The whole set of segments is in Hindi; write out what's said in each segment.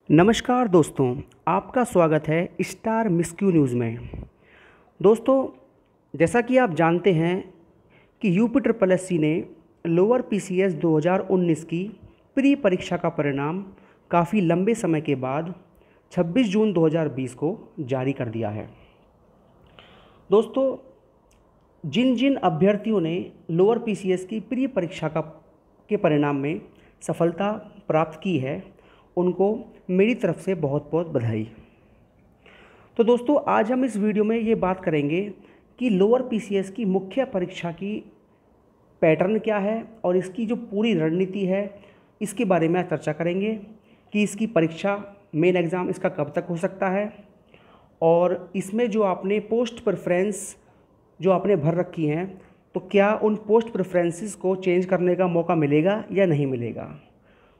नमस्कार दोस्तों, आपका स्वागत है स्टार मिस्क्यू न्यूज़ में। दोस्तों, जैसा कि आप जानते हैं कि यूपी ट्रिपल एससी ने लोअर पीसीएस 2019 की प्री परीक्षा का परिणाम काफ़ी लंबे समय के बाद 26 जून 2020 को जारी कर दिया है। दोस्तों, जिन जिन अभ्यर्थियों ने लोअर पीसीएस की प्री परीक्षा के परिणाम में सफलता प्राप्त की है, उनको मेरी तरफ से बहुत बहुत बधाई। तो दोस्तों, आज हम इस वीडियो में ये बात करेंगे कि लोअर पीसीएस की मुख्य परीक्षा की पैटर्न क्या है और इसकी जो पूरी रणनीति है, इसके बारे में आज चर्चा करेंगे कि इसकी परीक्षा मेन एग्ज़ाम इसका कब तक हो सकता है और इसमें जो आपने पोस्ट प्रेफरेंस जो आपने भर रखी हैं, तो क्या उन पोस्ट प्रेफरेंसेस को चेंज करने का मौका मिलेगा या नहीं मिलेगा।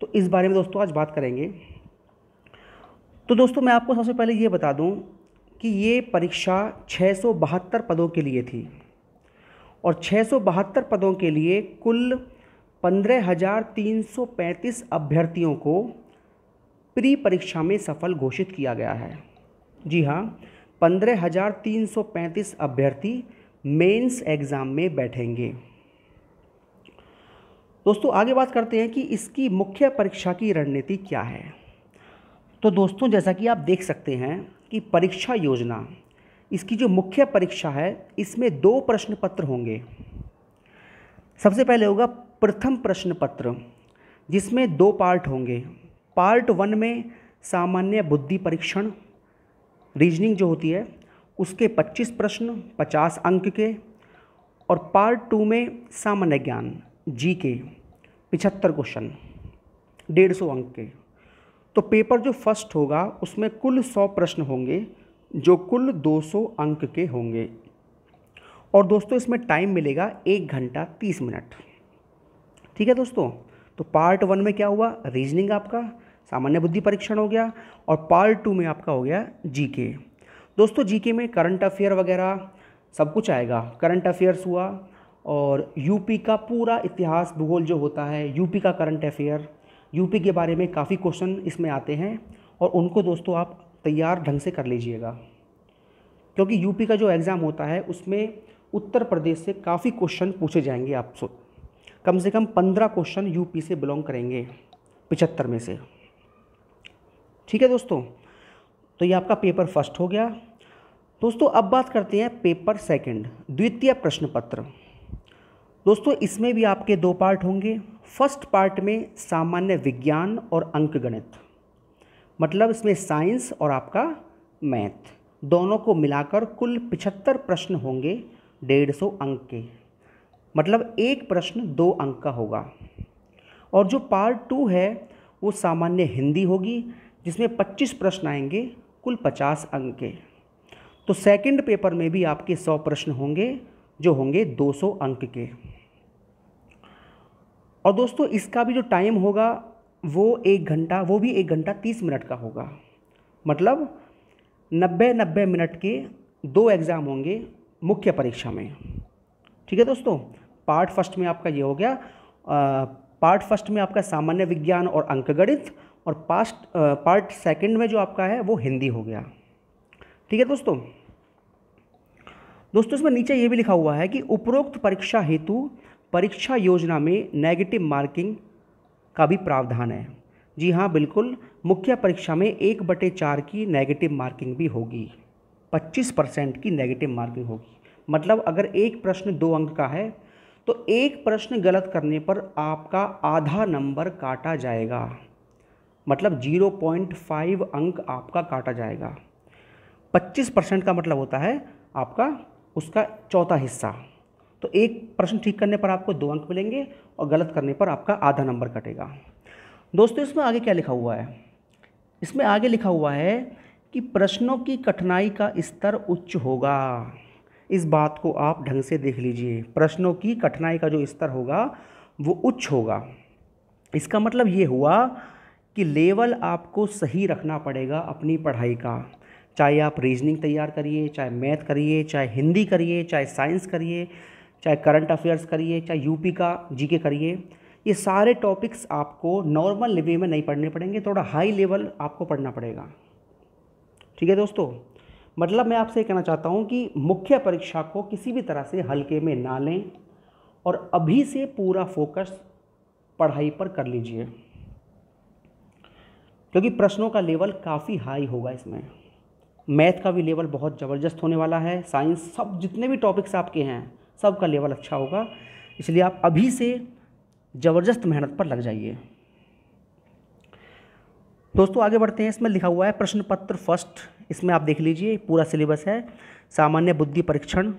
तो इस बारे में दोस्तों आज बात करेंगे। तो दोस्तों, मैं आपको सबसे पहले ये बता दूं कि ये परीक्षा 672 पदों के लिए थी और 672 पदों के लिए कुल 15,335 अभ्यर्थियों को प्री परीक्षा में सफल घोषित किया गया है। जी हाँ, 15,335 अभ्यर्थी मेंस एग्ज़ाम में बैठेंगे। दोस्तों, आगे बात करते हैं कि इसकी मुख्य परीक्षा की रणनीति क्या है। तो दोस्तों, जैसा कि आप देख सकते हैं कि परीक्षा योजना, इसकी जो मुख्य परीक्षा है, इसमें 2 प्रश्न पत्र होंगे। सबसे पहले होगा प्रथम प्रश्न पत्र, जिसमें 2 पार्ट होंगे। पार्ट 1 में सामान्य बुद्धि परीक्षण रीजनिंग जो होती है, उसके 25 प्रश्न 50 अंक के, और पार्ट 2 में सामान्य ज्ञान जीके 75 क्वेश्चन 150 अंक के। तो पेपर जो फर्स्ट होगा उसमें कुल 100 प्रश्न होंगे जो कुल 200 अंक के होंगे। और दोस्तों, इसमें टाइम मिलेगा 1 घंटा 30 मिनट। ठीक है दोस्तों। तो पार्ट 1 में क्या हुआ, रीजनिंग आपका सामान्य बुद्धि परीक्षण हो गया, और पार्ट 2 में आपका हो गया जीके। दोस्तों, जीके में करंट अफेयर वगैरह सब कुछ आएगा। करंट अफेयर्स हुआ और यूपी का पूरा इतिहास भूगोल जो होता है, यूपी का करंट अफेयर, यूपी के बारे में काफ़ी क्वेश्चन इसमें आते हैं और उनको दोस्तों आप तैयार ढंग से कर लीजिएगा, क्योंकि यूपी का जो एग्ज़ाम होता है उसमें उत्तर प्रदेश से काफ़ी क्वेश्चन पूछे जाएंगे आपसे। कम से कम 15 क्वेश्चन यूपी से बिलोंग करेंगे 75 में से। ठीक है दोस्तों। तो ये आपका पेपर फर्स्ट हो गया। दोस्तों, अब बात करते हैं पेपर सेकंड, द्वितीय प्रश्न पत्र। दोस्तों, इसमें भी आपके 2 पार्ट होंगे। फर्स्ट पार्ट में सामान्य विज्ञान और अंक गणित, मतलब इसमें साइंस और आपका मैथ दोनों को मिलाकर कुल 75 प्रश्न होंगे 150 अंक के, मतलब एक प्रश्न 2 अंक का होगा। और जो पार्ट 2 है वो सामान्य हिंदी होगी, जिसमें 25 प्रश्न आएंगे कुल 50 अंक के। तो सेकंड पेपर में भी आपके 100 प्रश्न होंगे जो होंगे 200 अंक के। और दोस्तों, इसका भी जो टाइम होगा वो 1 घंटा, वो भी 1 घंटा 30 मिनट का होगा, मतलब 90 मिनट के 2 एग्ज़ाम होंगे मुख्य परीक्षा में। ठीक है दोस्तों। पार्ट फर्स्ट में आपका ये हो गया, पार्ट फर्स्ट में आपका सामान्य विज्ञान और अंक गणित, और पार्ट सेकंड में जो आपका है वो हिंदी हो गया। ठीक है दोस्तों। दोस्तों, इसमें नीचे ये भी लिखा हुआ है कि उपरोक्त परीक्षा हेतु परीक्षा योजना में नेगेटिव मार्किंग का भी प्रावधान है। जी हाँ, बिल्कुल, मुख्य परीक्षा में 1/4 की नेगेटिव मार्किंग भी होगी, 25% की नेगेटिव मार्किंग होगी। मतलब अगर एक प्रश्न 2 अंक का है तो एक प्रश्न गलत करने पर आपका आधा नंबर काटा जाएगा, मतलब 0.5 अंक आपका काटा जाएगा। 25% का मतलब होता है आपका उसका चौथा हिस्सा। तो एक प्रश्न ठीक करने पर आपको 2 अंक मिलेंगे और गलत करने पर आपका आधा नंबर कटेगा। दोस्तों, इसमें आगे क्या लिखा हुआ है, इसमें आगे लिखा हुआ है कि प्रश्नों की कठिनाई का स्तर उच्च होगा। इस बात को आप ढंग से देख लीजिए, प्रश्नों की कठिनाई का जो स्तर होगा वो उच्च होगा। इसका मतलब ये हुआ कि लेवल आपको सही रखना पड़ेगा अपनी पढ़ाई का। चाहे आप रीजनिंग तैयार करिए, चाहे मैथ करिए, चाहे हिंदी करिए, चाहे साइंस करिए, चाहे करंट अफेयर्स करिए, चाहे यूपी का जीके करिए, ये सारे टॉपिक्स आपको नॉर्मल लेवल में नहीं पढ़ने पड़ेंगे, थोड़ा हाई लेवल आपको पढ़ना पड़ेगा। ठीक है दोस्तों, मतलब मैं आपसे कहना चाहता हूँ कि मुख्य परीक्षा को किसी भी तरह से हल्के में ना लें और अभी से पूरा फोकस पढ़ाई पर कर लीजिए, क्योंकि प्रश्नों का लेवल काफ़ी हाई होगा इसमें। मैथ का भी लेवल बहुत ज़बरदस्त होने वाला है, साइंस, सब जितने भी टॉपिक्स आपके हैं सब का लेवल अच्छा होगा, इसलिए आप अभी से ज़बरदस्त मेहनत पर लग जाइए। दोस्तों आगे बढ़ते हैं। इसमें लिखा हुआ है प्रश्न पत्र फर्स्ट, इसमें आप देख लीजिए पूरा सिलेबस है। सामान्य बुद्धि परीक्षण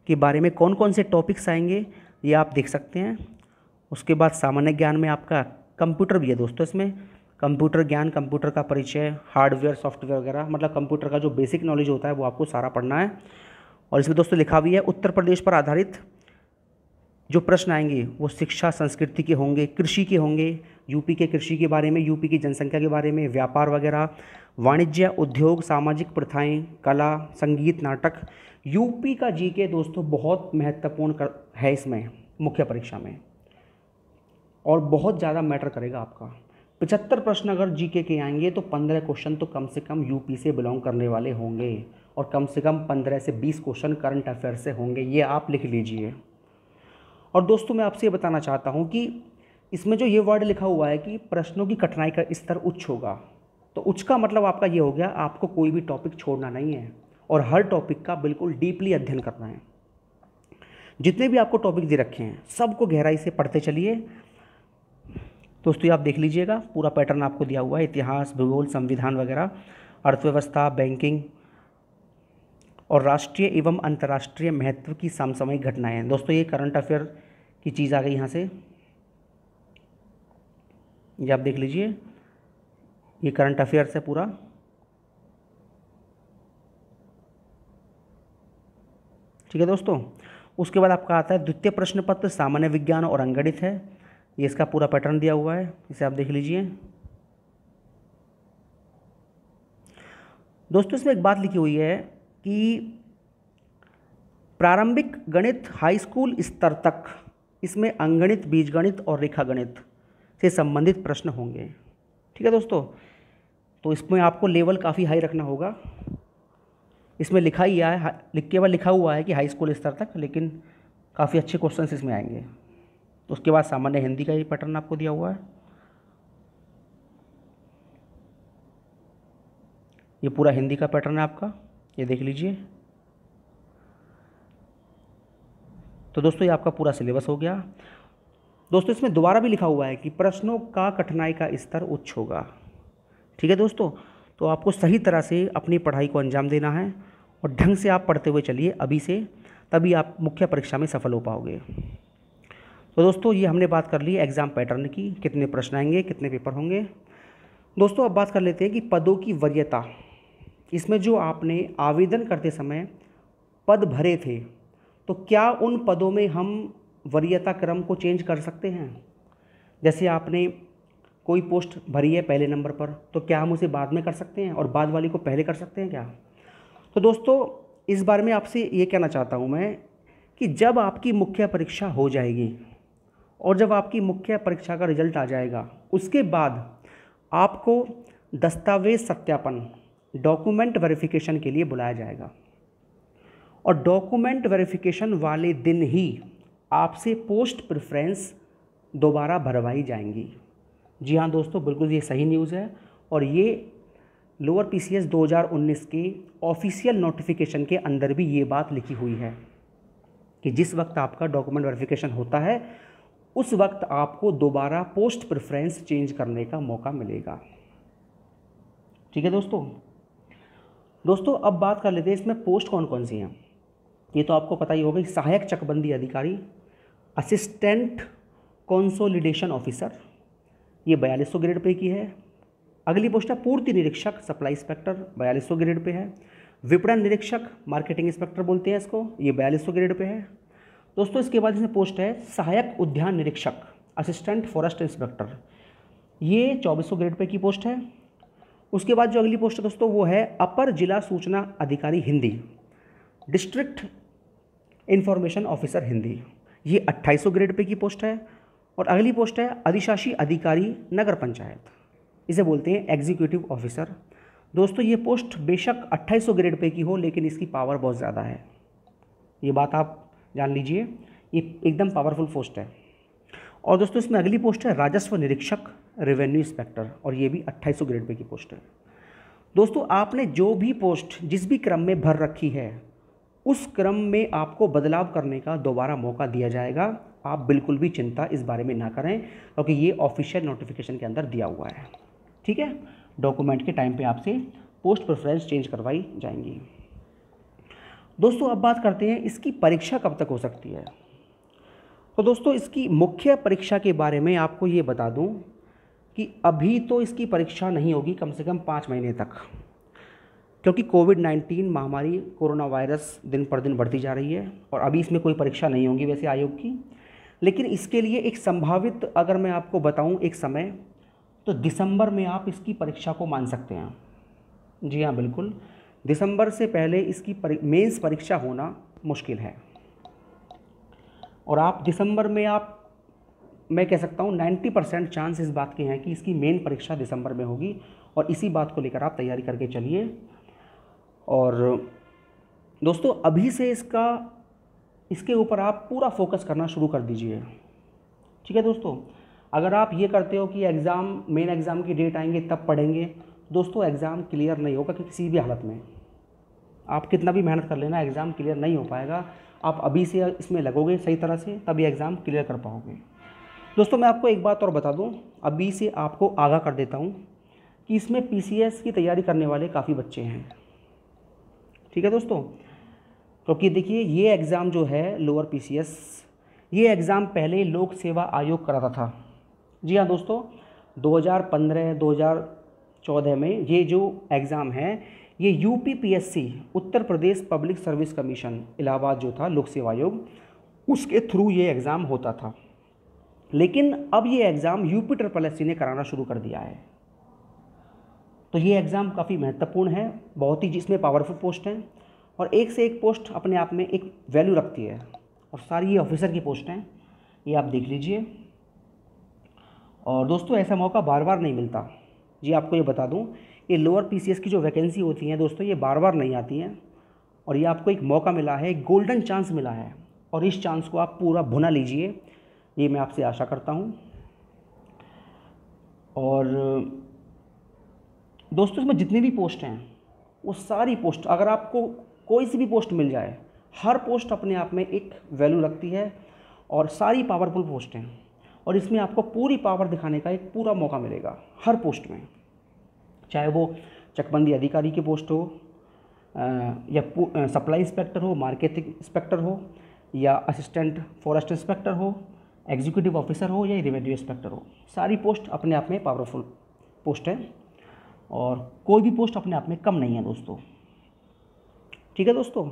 के बारे में कौन कौन से टॉपिक्स आएंगे ये आप देख सकते हैं। उसके बाद सामान्य ज्ञान में आपका कंप्यूटर भी है दोस्तों, इसमें कंप्यूटर ज्ञान, कंप्यूटर का परिचय, हार्डवेयर सॉफ्टवेयर वगैरह, मतलब कंप्यूटर का जो बेसिक नॉलेज होता है वो आपको सारा पढ़ना है। और इसमें दोस्तों लिखा भी है उत्तर प्रदेश पर आधारित जो प्रश्न आएंगे वो शिक्षा संस्कृति के होंगे, कृषि के होंगे, यूपी के कृषि के बारे में, यूपी की जनसंख्या के बारे में, व्यापार वगैरह, वाणिज्य, उद्योग, सामाजिक प्रथाएं, कला, संगीत, नाटक। यूपी का जीके दोस्तों बहुत महत्वपूर्ण है इसमें मुख्य परीक्षा में, और बहुत ज़्यादा मैटर करेगा आपका। 75 प्रश्न अगर जीके के आएंगे तो 15 क्वेश्चन तो कम से कम यूपी से बिलोंग करने वाले होंगे, और कम से कम 15 से 20 क्वेश्चन करंट अफेयर से होंगे, ये आप लिख लीजिए। और दोस्तों मैं आपसे ये बताना चाहता हूँ कि इसमें जो ये वर्ड लिखा हुआ है कि प्रश्नों की कठिनाई का स्तर उच्च होगा, तो उच्च का मतलब आपका ये हो गया आपको कोई भी टॉपिक छोड़ना नहीं है और हर टॉपिक का बिल्कुल डीपली अध्ययन करना है। जितने भी आपको टॉपिक दे रखे हैं सबको गहराई से पढ़ते चलिए। दोस्तों ये आप देख लीजिएगा, पूरा पैटर्न आपको दिया हुआ है, इतिहास, भूगोल, संविधान वगैरह, अर्थव्यवस्था, बैंकिंग और राष्ट्रीय एवं अंतर्राष्ट्रीय महत्व की समसामयिक घटनाएं। दोस्तों ये करंट अफेयर की चीज़ आ गई यहाँ से, ये आप देख लीजिए, ये करंट अफेयर्स है पूरा। ठीक है दोस्तों, उसके बाद आपका आता है द्वितीय प्रश्न पत्र सामान्य विज्ञान और अंकगणित है, ये इसका पूरा पैटर्न दिया हुआ है, इसे आप देख लीजिए। दोस्तों इसमें एक बात लिखी हुई है कि प्रारंभिक गणित हाई स्कूल स्तर तक इसमें अंकगणित, बीजगणित और रेखागणित से संबंधित प्रश्न होंगे। ठीक है दोस्तों, तो इसमें आपको लेवल काफ़ी हाई रखना होगा। इसमें लिखा ही है, केवल लिखा हुआ है कि हाई स्कूल स्तर तक, लेकिन काफ़ी अच्छे क्वेश्चंस इसमें आएंगे। तो उसके बाद सामान्य हिंदी का ये पैटर्न आपको दिया हुआ है, ये पूरा हिंदी का पैटर्न है आपका, ये देख लीजिए। तो दोस्तों ये आपका पूरा सिलेबस हो गया। दोस्तों इसमें दोबारा भी लिखा हुआ है कि प्रश्नों का कठिनाई का स्तर उच्च होगा। ठीक है दोस्तों, तो आपको सही तरह से अपनी पढ़ाई को अंजाम देना है और ढंग से आप पढ़ते हुए चलिए अभी से, तभी आप मुख्य परीक्षा में सफल हो पाओगे। तो दोस्तों ये हमने बात कर ली एग्ज़ाम पैटर्न की, कितने प्रश्न आएंगे, कितने पेपर होंगे। दोस्तों अब बात कर लेते हैं कि पदों की वरीयता। इसमें जो आपने आवेदन करते समय पद भरे थे, तो क्या उन पदों में हम वरीयता क्रम को चेंज कर सकते हैं? जैसे आपने कोई पोस्ट भरी है पहले नंबर पर, तो क्या हम उसे बाद में कर सकते हैं और बाद वाली को पहले कर सकते हैं क्या? तो दोस्तों इस बारे में आपसे ये कहना चाहता हूँ मैं कि जब आपकी मुख्य परीक्षा हो जाएगी और जब आपकी मुख्य परीक्षा का रिजल्ट आ जाएगा, उसके बाद आपको दस्तावेज सत्यापन, डॉक्यूमेंट वेरिफिकेशन के लिए बुलाया जाएगा, और डॉक्यूमेंट वेरिफिकेशन वाले दिन ही आपसे पोस्ट प्रेफरेंस दोबारा भरवाई जाएंगी। जी हाँ दोस्तों, बिल्कुल ये सही न्यूज़ है, और ये लोअर पीसीएस 2019 के ऑफिशियल नोटिफिकेशन के अंदर भी ये बात लिखी हुई है कि जिस वक्त आपका डॉक्यूमेंट वेरिफिकेशन होता है उस वक्त आपको दोबारा पोस्ट प्रेफरेंस चेंज करने का मौका मिलेगा। ठीक है दोस्तों अब बात कर लेते हैं इसमें पोस्ट कौन कौन सी हैं। ये तो आपको पता ही होगा, सहायक चकबंदी अधिकारी, असिस्टेंट कंसोलिडेशन ऑफिसर, ये 4200 ग्रेड पे की है। अगली पोस्ट है पूर्ति निरीक्षक, सप्लाई इंस्पेक्टर, 4200 ग्रेड पे है। विपणन निरीक्षक, मार्केटिंग इंस्पेक्टर बोलते हैं इसको, ये 4200 ग्रेड पे है। दोस्तों इसके बाद इसमें पोस्ट है सहायक उद्यान निरीक्षक, असिस्टेंट फॉरेस्ट इंस्पेक्टर, ये 2400 ग्रेड पे की पोस्ट है। उसके बाद जो अगली पोस्ट है दोस्तों वो है अपर जिला सूचना अधिकारी Hindi, district information officer Hindi, ये 2800 ग्रेड पे की पोस्ट है। और अगली पोस्ट है अधिशासी अधिकारी नगर पंचायत, इसे बोलते हैं एग्जीक्यूटिव ऑफिसर। दोस्तों ये पोस्ट बेशक 2800 ग्रेड पे की हो, लेकिन इसकी पावर बहुत ज़्यादा है, ये बात आप जान लीजिए, ये एकदम पावरफुल पोस्ट है। और दोस्तों इसमें अगली पोस्ट है राजस्व निरीक्षक रेवेन्यू इंस्पेक्टर, और ये भी 2800 ग्रेड पे की पोस्ट है। दोस्तों आपने जो भी पोस्ट जिस भी क्रम में भर रखी है, उस क्रम में आपको बदलाव करने का दोबारा मौका दिया जाएगा। आप बिल्कुल भी चिंता इस बारे में ना करें, क्योंकि ये ऑफिशियल नोटिफिकेशन के अंदर दिया हुआ है, ठीक है। डॉक्यूमेंट के टाइम पे आपसे पोस्ट प्रेफरेंस चेंज करवाई जाएंगी। दोस्तों अब बात करते हैं इसकी परीक्षा कब तक हो सकती है। तो दोस्तों इसकी मुख्य परीक्षा के बारे में आपको ये बता दूं कि अभी तो इसकी परीक्षा नहीं होगी कम से कम 5 महीने तक, क्योंकि कोविड-19 महामारी कोरोना वायरस दिन पर दिन बढ़ती जा रही है और अभी इसमें कोई परीक्षा नहीं होगी वैसे आयोग की। लेकिन इसके लिए एक संभावित, अगर मैं आपको बताऊं एक समय, तो दिसंबर में आप इसकी परीक्षा को मान सकते हैं। जी हाँ बिल्कुल, दिसंबर से पहले इसकी मेंस परीक्षा होना मुश्किल है। और आप दिसंबर में मैं कह सकता हूँ 90% चांस इस बात के हैं कि इसकी मेन परीक्षा दिसंबर में होगी, और इसी बात को लेकर आप तैयारी करके चलिए। और दोस्तों अभी से इसके ऊपर आप पूरा फोकस करना शुरू कर दीजिए, ठीक है दोस्तों। अगर आप ये करते हो कि मेन एग्ज़ाम की डेट आएंगे तब पढ़ेंगे, दोस्तों एग्ज़ाम क्लियर नहीं होगा कि किसी भी हालत में। आप कितना भी मेहनत कर लेना, एग्ज़ाम क्लियर नहीं हो पाएगा। आप अभी से इसमें लगोगे सही तरह से, तभी एग्ज़ाम क्लियर कर पाओगे। दोस्तों मैं आपको एक बात और बता दूं, अभी से आपको आगाह कर देता हूं कि इसमें पीसीएस की तैयारी करने वाले काफ़ी बच्चे हैं, ठीक है दोस्तों। क्योंकि देखिए ये एग्ज़ाम जो है लोअर पीसीएस, ये एग्ज़ाम पहले लोक सेवा आयोग कराता था। जी हाँ दोस्तों, 2015-2014 में ये जो एग्ज़ाम है ये UPPSC, Uttar Pradesh public service commission Allahabad जो था लोक सेवा आयोग, उसके थ्रू ये एग्ज़ाम होता था। लेकिन अब ये एग्ज़ाम यूपीएससी ने कराना शुरू कर दिया है। तो ये एग्ज़ाम काफ़ी महत्वपूर्ण है, बहुत ही जिसमें पावरफुल पोस्ट हैं, और एक से एक पोस्ट अपने आप में एक वैल्यू रखती है, और सारी ये ऑफिसर की पोस्ट हैं, ये आप देख लीजिए। और दोस्तों ऐसा मौका बार बार नहीं मिलता। जी आपको ये बता दूं, ये लोअर पीसीएस की जो वैकेंसी होती हैं दोस्तों, ये बार बार नहीं आती हैं, और ये आपको एक मौका मिला है, एक गोल्डन चांस मिला है, और इस चांस को आप पूरा भुना लीजिए, ये मैं आपसे आशा करता हूँ। और दोस्तों इसमें जितनी भी पोस्ट हैं वो सारी पोस्ट, अगर आपको कोई सी भी पोस्ट मिल जाए, हर पोस्ट अपने आप में एक वैल्यू रखती है, और सारी पावरफुल पोस्ट हैं, और इसमें आपको पूरी पावर दिखाने का एक पूरा मौका मिलेगा हर पोस्ट में, चाहे वो चकबंदी अधिकारी की पोस्ट हो, या सप्लाई इंस्पेक्टर हो, मार्केटिंग इंस्पेक्टर हो, या असिस्टेंट फॉरेस्ट इंस्पेक्टर हो, एग्जीक्यूटिव ऑफिसर हो, या रेवेन्यू इंस्पेक्टर हो। सारी पोस्ट अपने आप में पावरफुल पोस्ट है, और कोई भी पोस्ट अपने आप में कम नहीं है दोस्तों, ठीक है दोस्तों।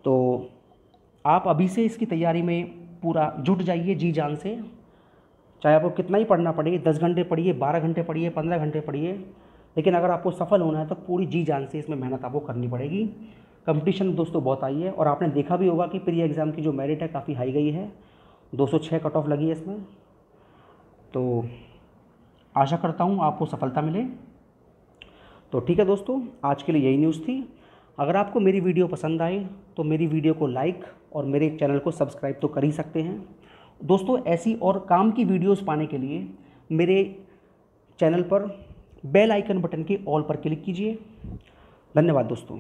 तो आप अभी से इसकी तैयारी में पूरा जुट जाइए जी जान से, चाहे आपको कितना ही पढ़ना पड़े, 10 घंटे पढ़िए, 12 घंटे पढ़िए, 15 घंटे पढ़िए, लेकिन अगर आपको सफल होना है तो पूरी जी जान से इसमें मेहनत आपको करनी पड़ेगी। कंपटीशन दोस्तों बहुत आई है, और आपने देखा भी होगा कि प्री एग्ज़ाम की जो मेरिट है काफ़ी हाई गई है, 206 कट ऑफ लगी है इसमें। तो आशा करता हूँ आपको सफलता मिले। तो ठीक है दोस्तों, आज के लिए यही न्यूज़ थी। अगर आपको मेरी वीडियो पसंद आए तो मेरी वीडियो को लाइक और मेरे चैनल को सब्सक्राइब तो कर ही सकते हैं दोस्तों। ऐसी और काम की वीडियोस पाने के लिए मेरे चैनल पर बेल आइकन बटन के ऑल पर क्लिक कीजिए। धन्यवाद दोस्तों।